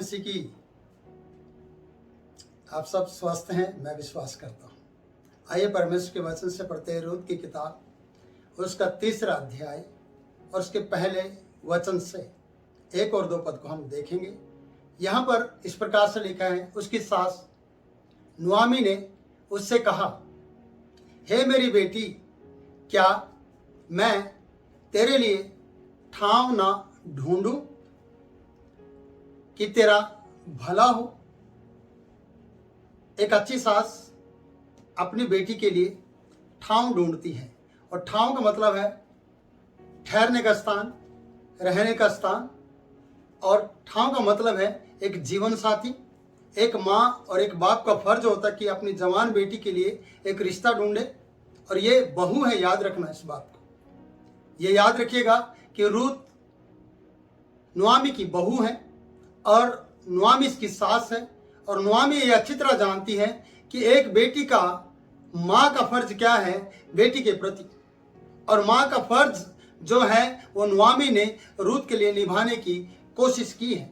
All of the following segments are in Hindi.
मसीह की आप सब स्वस्थ हैं, मैं विश्वास करता हूँ। आइए परमेश्वर के वचन से पढ़ते हैं रूत की किताब, उसका 3रा अध्याय और उसके पहले वचन से 1 और 2 पद को हम देखेंगे। यहाँ पर इस प्रकार से लिखा है, उसकी सास नुआमी ने उससे कहा, हे मेरी बेटी, क्या मैं तेरे लिए ठाव ना ढूंढूं कि तेरा भला हो। एक अच्छी सास अपनी बेटी के लिए ठाव ढूंढती है, और ठाव का मतलब है ठहरने का स्थान, रहने का स्थान। और ठाव का मतलब है एक जीवन साथी। एक माँ और एक बाप का फर्ज होता है कि अपनी जवान बेटी के लिए एक रिश्ता ढूंढे, और ये बहू है, याद रखना इस बात को। ये याद रखिएगा कि रूत नुआमी की बहू है और नुआमी इसकी सास है, और नुआमी ये अच्छी तरह जानती है कि एक बेटी का माँ का फर्ज क्या है बेटी के प्रति, और माँ का फर्ज जो है वो नुआमी ने रूत के लिए निभाने की कोशिश की है,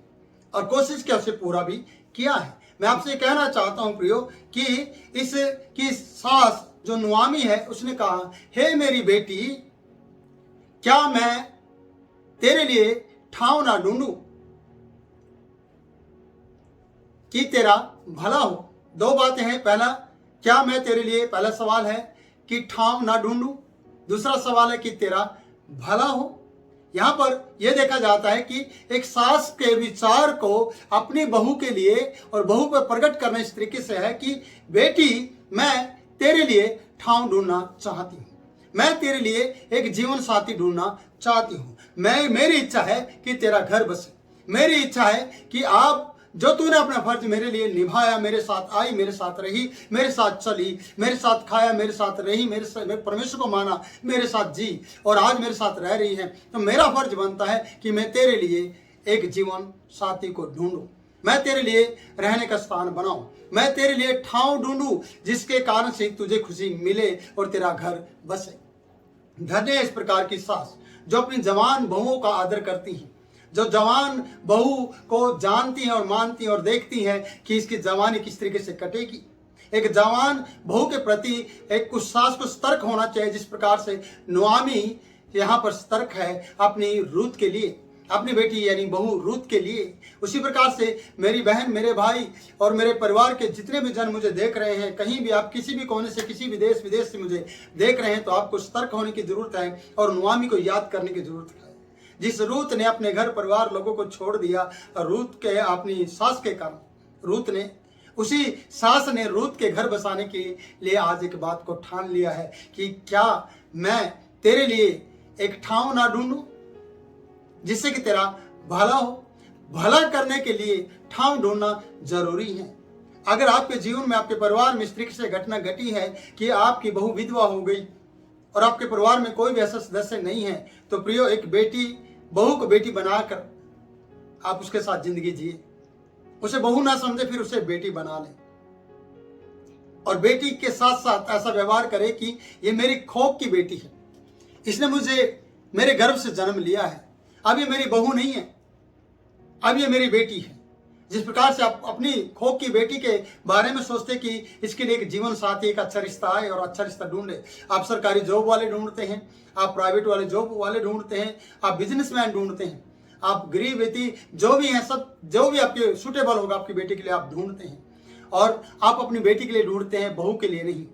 और कोशिश के उसे पूरा भी किया है। मैं आपसे कहना चाहता हूं प्रियो कि इसकी सास जो नुआमी है उसने कहा, हे मेरी बेटी, क्या मैं तेरे लिए ठाव ना ढूंढूं कि तेरा भला हो। 2 बातें हैं। पहला, क्या मैं तेरे लिए, पहला सवाल है कि ठाव ना ढूंढूं। दूसरा सवाल है कि तेरा भला हो। यहां पर यह देखा जाता है कि एक सास के विचार को अपनी बहू के लिए और बहू पर प्रकट करना इस तरीके से है कि बेटी, मैं तेरे लिए ठाव ढूंढना चाहती हूं, मैं तेरे लिए एक जीवन साथी ढूंढना चाहती हूं। मेरी इच्छा है कि तेरा घर बसे। मेरी इच्छा है कि आप जो तूने अपना फर्ज मेरे लिए निभाया, मेरे साथ आई, मेरे साथ रही, मेरे साथ चली, मेरे साथ खाया, मेरे साथ रही, मेरे परमेश्वर को माना, मेरे साथ जी, और आज मेरे साथ रह रही है, तो मेरा फर्ज बनता है कि मैं तेरे लिए एक जीवन साथी को ढूंढूं, मैं तेरे लिए रहने का स्थान बनाऊं, मैं तेरे लिए ठाव ढूंढूं जिसके कारण से तुझे खुशी मिले और तेरा घर बसे। धन्य है इस प्रकार की सास जो अपनी जवान बहुओं का आदर करती है, जो जवान बहू को जानती हैं और मानती हैं और देखती हैं कि इसकी जवानी किस तरीके से कटेगी। एक जवान बहू के प्रति एक कुछ सास को सतर्क होना चाहिए, जिस प्रकार से नुआमी यहाँ पर सतर्क है अपनी रूत के लिए, अपनी बेटी यानी बहू रूत के लिए। उसी प्रकार से मेरी बहन, मेरे भाई और मेरे परिवार के जितने भी जन मुझे देख रहे हैं, कहीं भी आप किसी भी कोने से, किसी भी देश विदेश से मुझे देख रहे हैं, तो आपको सतर्क होने की जरूरत है और नुआमी को याद करने की जरूरत है। जिस रूत ने अपने घर परिवार लोगों को छोड़ दिया, रूत के अपनी सास के कारण, रूत ने, उसी सास ने रूत के घर बसाने के लिए आज एक बात को ठान लिया है कि क्या मैं तेरे लिए एक ठाव ना ढूंढूं जिससे कि तेरा भला हो। भला करने के लिए ठाव ढूंढना जरूरी है। अगर आपके जीवन में, आपके परिवार में इस तरीके से घटना घटी है कि आपकी बहू विधवा हो गई और आपके परिवार में कोई भी ऐसा सदस्य नहीं है, तो प्रियो, एक बेटी, बहू को बेटी बनाकर आप उसके साथ जिंदगी जिए। उसे बहू ना समझे, फिर उसे बेटी बना ले, और बेटी के साथ साथ ऐसा व्यवहार करे कि ये मेरी खोक की बेटी है, इसने मुझे मेरे गर्भ से जन्म लिया है, अब ये मेरी बहू नहीं है, अब ये मेरी बेटी है। जिस प्रकार से आप अपनी खोक की बेटी के बारे में सोचते कि इसके लिए एक जीवन साथी, एक अच्छा रिश्ता आए और अच्छा रिश्ता ढूंढे। आप सरकारी जॉब वाले ढूंढते हैं, आप प्राइवेट वाले जॉब वाले ढूंढते हैं, आप बिजनेसमैन ढूंढते हैं, आप गरीब व्यक्ति जो भी हैं, सब जो भी आपके सुटेबल होगा आपकी बेटी के लिए आप ढूंढते हैं, और आप अपनी बेटी के लिए ढूंढते हैं, बहू के लिए नहीं।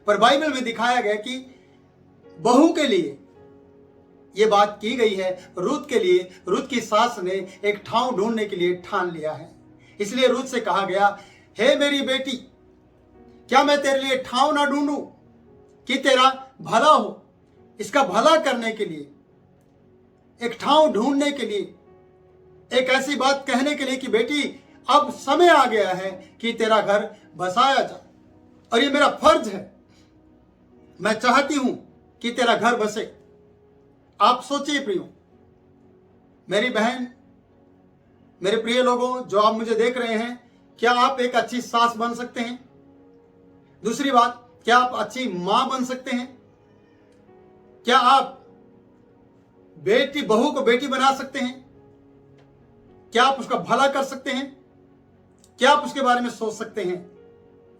पर बाइबल में दिखाया गया कि बहू के लिए ये बात की गई है, रूत के लिए, रूत की सास ने एक ठाव ढूंढने के लिए ठान लिया है। इसलिए रूत से कहा गया, हे मेरी बेटी, क्या मैं तेरे लिए ठाव ना ढूंढूं कि तेरा भला हो। इसका भला करने के लिए, एक ठाव ढूंढने के लिए, एक ऐसी बात कहने के लिए कि बेटी, अब समय आ गया है कि तेरा घर बसाया जाए, और ये मेरा फर्ज है, मैं चाहती हूं कि तेरा घर बसे। आप सोचिए प्रियो, मेरी बहन, मेरे प्रिय लोगों जो आप मुझे देख रहे हैं, क्या आप एक अच्छी सास बन सकते हैं? दूसरी बात, क्या आप अच्छी मां बन सकते हैं? क्या आप बेटी, बहू को बेटी बना सकते हैं? क्या आप उसका भला कर सकते हैं? क्या आप उसके बारे में सोच सकते हैं?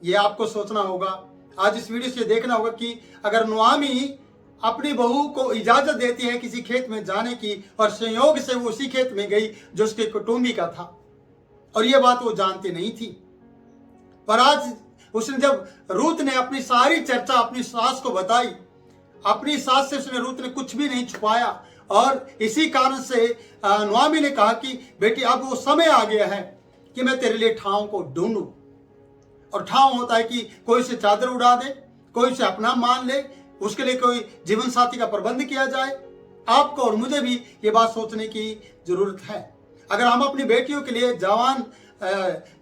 ये आपको सोचना होगा। आज इस वीडियो से देखना होगा कि अगर नुआमी अपनी बहू को इजाजत देती है किसी खेत में जाने की और संयोग से वो उसी खेत में गई जो उसके कुटुंबी का था, और ये बात वो जानती नहीं थी, पर आज उसने जब रूत ने अपनी सारी चर्चा अपनी सास को बताई, अपनी सास से उसने रूत ने कुछ भी नहीं छुपाया, और इसी कारण से नुआमी ने कहा कि बेटी अब वो समय आ गया है कि मैं तेरे लिए ठाव को ढूंढूं। और ठाव होता है कि कोई से चादर उड़ा दे, कोई से अपना मान ले, उसके लिए कोई जीवन साथी का प्रबंध किया जाए। आपको और मुझे भी ये बात सोचने की जरूरत है। अगर हम अपनी बेटियों के लिए जवान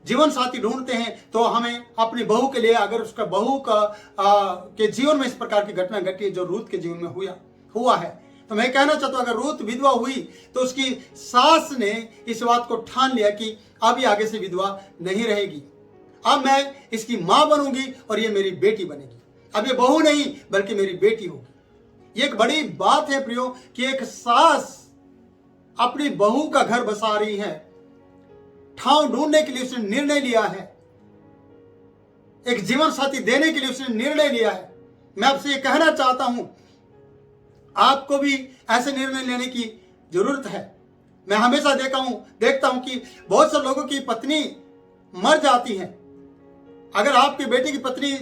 जीवन साथी ढूंढते हैं तो हमें अपनी बहू के लिए, अगर उसका बहू का के जीवन में इस प्रकार की घटना घटी है जो रूत के जीवन में हुआ है, तो मैं कहना चाहता हूं अगर रूत विधवा हुई तो उसकी सास ने इस बात को ठान लिया कि अब ये आगे से विधवा नहीं रहेगी, अब मैं इसकी मां बनूंगी और ये मेरी बेटी बनेगी। अब ये बहू नहीं बल्कि मेरी बेटी होगी। ये एक बड़ी बात है प्रियो कि एक सास अपनी बहू का घर बसा रही है। ठाव ढूंढने के लिए उसने निर्णय लिया है, एक जीवन साथी देने के लिए उसने निर्णय लिया है। मैं आपसे ये कहना चाहता हूं आपको भी ऐसे निर्णय लेने की जरूरत है। मैं हमेशा देखता हूं कि बहुत से लोगों की पत्नी मर जाती है। अगर आपके बेटे की पत्नी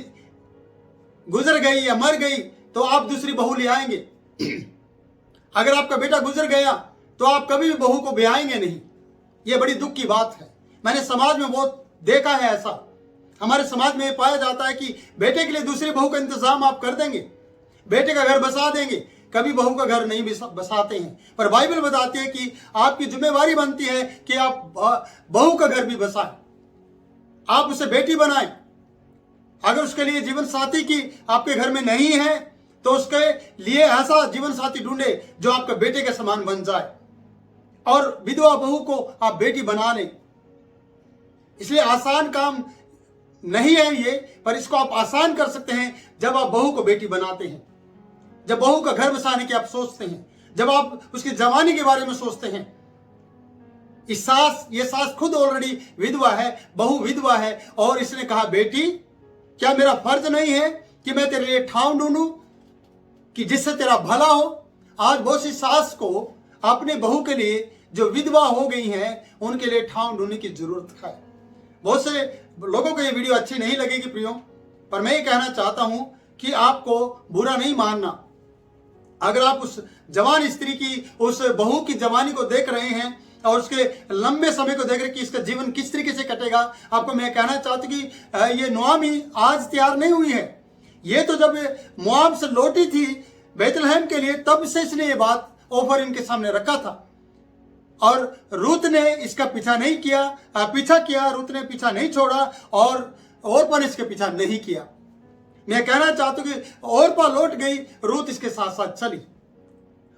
गुजर गई या मर गई तो आप दूसरी बहू ले आएंगे। अगर आपका बेटा गुजर गया तो आप कभी भी बहू को ब्याहेंगे नहीं। यह बड़ी दुख की बात है। मैंने समाज में बहुत देखा है ऐसा। हमारे समाज में पाया जाता है कि बेटे के लिए दूसरी बहू का इंतजाम आप कर देंगे, बेटे का घर बसा देंगे, कभी बहू का घर नहीं बसाते हैं। पर बाइबल बताती है कि आपकी जिम्मेवारी बनती है कि आप बहू का घर भी बसाएं, आप उसे बेटी बनाएं। अगर उसके लिए जीवन साथी की आपके घर में नहीं है तो उसके लिए ऐसा जीवन साथी ढूंढे जो आपका बेटे के समान बन जाए, और विधवा बहू को आप बेटी बना लें। इसलिए आसान काम नहीं है ये, पर इसको आप आसान कर सकते हैं जब आप बहू को बेटी बनाते हैं, जब बहू का घर बसाने की आप सोचते हैं, जब आप उसकी जवानी के बारे में सोचते हैं। ये सास खुद ऑलरेडी विधवा है, बहू विधवा है, और इसने कहा बेटी क्या मेरा फर्ज नहीं है कि मैं तेरे लिए ठाव ढूंढूं कि जिससे तेरा भला हो। आज बहुत सी सास को अपने बहू के लिए जो विधवा हो गई हैं उनके लिए ठाव ढूंढने की जरूरत है। बहुत से लोगों को ये वीडियो अच्छी नहीं लगेगी प्रियो, पर मैं ये कहना चाहता हूं कि आपको बुरा नहीं मानना। अगर आप उस जवान स्त्री की, उस बहू की जवानी को देख रहे हैं और उसके लंबे समय को देख रहे कि इसका जीवन किस तरीके से कटेगा, आपको मैं कहना चाहता हूं कि ये नुआमी आज तैयार नहीं हुई है। ये तो जब मोआब से लौटी थी बैतलहम के लिए, तब से इसने ये बात ऑफर इनके सामने रखा था, और रूत ने इसका पीछा नहीं किया, पीछा किया, रूत ने पीछा नहीं छोड़ा, और ओरपा ने इसके पीछा नहीं किया। मैं कहना चाहता हूं कि ओरपा लौट गई, रूत इसके साथ साथ चली,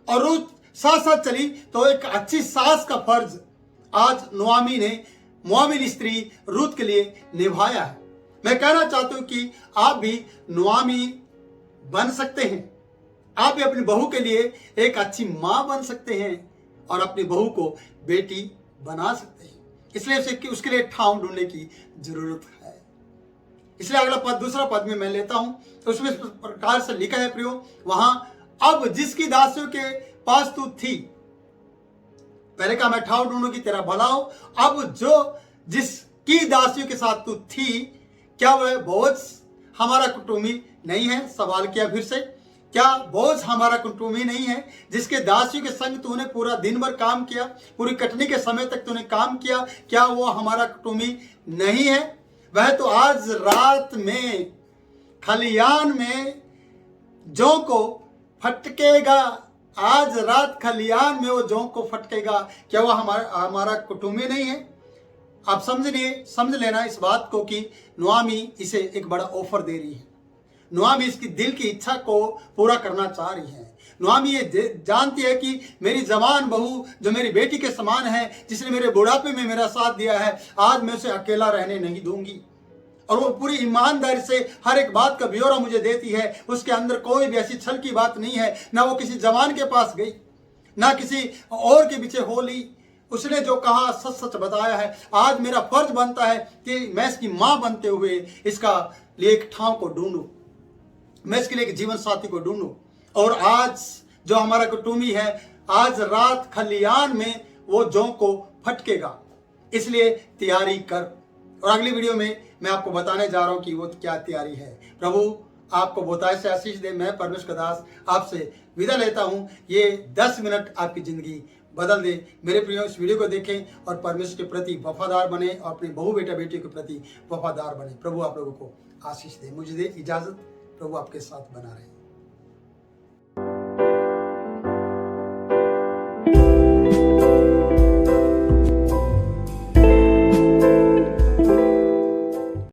और रूत साथ साथ चली तो एक अच्छी सास का फर्ज आज नुआमी ने मोआबिन स्त्री रूत के लिए निभाया है। मैं कहना चाहता हूं कि आप भी नुआमी बन सकते हैं, आप भी अपनी बहू के लिए एक अच्छी मां बन सकते हैं और अपनी बहू को बेटी बना सकते हैं। इसलिए उसके लिए ठाव ढूंढने की जरूरत है। इसलिए अगला पद, दूसरा पद में मैं लेता हूं तो उसमें इस प्रकार से लिखा है प्रियो, वहां अब जिसकी दासियों के पास तू थी, पहले कहा मैं ठाव ढूंढूंगी तेरा भला हो, अब जो जिसकी दासियों के साथ तू थी, क्या वह बोझ हमारा कुटुंबी नहीं है? सवाल किया फिर से, क्या बोझ हमारा कुटुंबी नहीं है? जिसके दासियों के संग तूने पूरा दिन भर काम किया, पूरी कटनी के समय तक तूने काम किया, क्या वो हमारा कुटुंबी नहीं है? वह तो आज रात में खलियान में जौ को फटकेगा, आज रात खलियान में वो जौ को फटकेगा, क्या वो हमारा कुटुंबी नहीं है? आप समझ लेना इस बात को कि नुआमी इसे एक बड़ा ऑफर दे रही है। नुआमी इसकी दिल की इच्छा को पूरा करना चाह रही है। नुआमी ये जानती है कि मेरी जवान बहू जो मेरी बेटी के समान है, जिसने मेरे बुढ़ापे में मेरा साथ दिया है, आज मैं उसे अकेला रहने नहीं दूंगी, और वो पूरी ईमानदारी से हर एक बात का ब्यौरा मुझे देती है। उसके अंदर कोई भी ऐसी छल की बात नहीं है, ना वो किसी जवान के पास गई, ना किसी और के पीछे हो ली, उसने जो कहा सच सच बताया है। आज मेरा फर्ज बनता है कि मैं इसकी माँ बनते हुए इसका लिए एक ठाव को ढूंढूं, मैं इसके लिए एक जीवन साथी को ढूंढूं। और आज जो हमारा कुटुंबी है, आज रात खलियान में वो जौ को फटकेगा, इसलिए तैयारी कर। और अगली वीडियो में मैं आपको बताने जा रहा हूं कि वो क्या तैयारी है। प्रभु आपको बहुतायत से आशीष दे। मैं परमेश्वर का दास आपसे विदा लेता हूं। ये 10 मिनट आपकी जिंदगी बदल दे। मेरे प्रियो, इस वीडियो को देखें और परमेश्वर के प्रति वफादार बने और अपने बहू बेटा बेटी के प्रति वफादार बने। प्रभु आप लोगों को आशीष दे। मुझे दे इजाजत। प्रभु आपके साथ बना रहे।